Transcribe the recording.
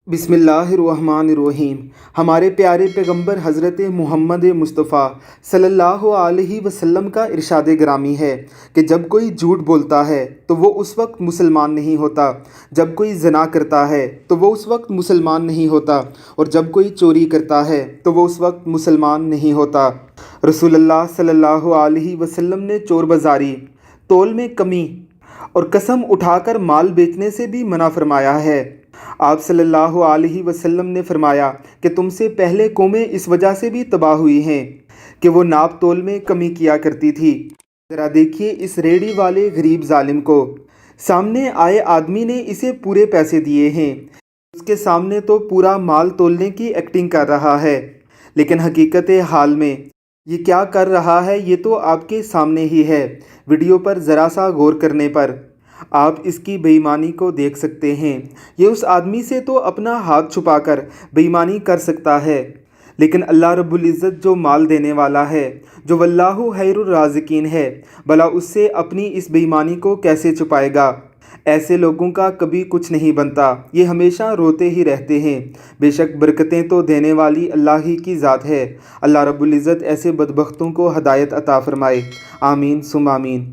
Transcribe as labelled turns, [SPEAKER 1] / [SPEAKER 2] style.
[SPEAKER 1] बिस्मिल्लाहिर्रहमानिर्रहीम। हमारे प्यारे पैगंबर हज़रत मुहम्मद मुस्तफ़ा सल्लल्लाहु अलैहि वसल्लम का इरशाद ग्रामी है कि जब कोई झूठ बोलता है तो वो उस वक्त मुसलमान नहीं होता, जब कोई ज़िना करता है तो वो उस वक्त मुसलमान नहीं होता, और जब कोई चोरी करता है तो वो उस वक्त मुसलमान नहीं होता। रसूलुल्लाह सल्लल्लाहु अलैहि वसल्लम ने चोर बाज़ारी, तोल में कमी और कसम उठाकर माल बेचने से भी मना फरमाया है। आप सल्लल्लाहु अलैहि वसल्लम ने फरमाया कि तुमसे पहले कौमें इस वजह से भी तबाह हुई हैं कि वो नाप तोल में कमी किया करती थी। ज़रा देखिए इस रेहड़ी वाले गरीब जालिम को, सामने आए आदमी ने इसे पूरे पैसे दिए हैं, उसके सामने तो पूरा माल तोलने की एक्टिंग कर रहा है, लेकिन हकीकत हाल में ये क्या कर रहा है ये तो आपके सामने ही है। वीडियो पर ज़रा सा गौर करने पर आप इसकी बेईमानी को देख सकते हैं। ये उस आदमी से तो अपना हाथ छुपाकर बेईमानी कर सकता है, लेकिन अल्लाह रब्बुल इज़्ज़त जो माल देने वाला है, जो वल्लाहु खैरुर राज़िकीन है, भला उससे अपनी इस बेईमानी को कैसे छुपाएगा। ऐसे लोगों का कभी कुछ नहीं बनता, ये हमेशा रोते ही रहते हैं। बेशक बरकतें तो देने वाली अल्लाह ही की ज़ात है। अल्लाह रब्बुल इज़्ज़त ऐसे बदबख्तों को हदायत अता फ़रमाए। आमीन सुम आमीन।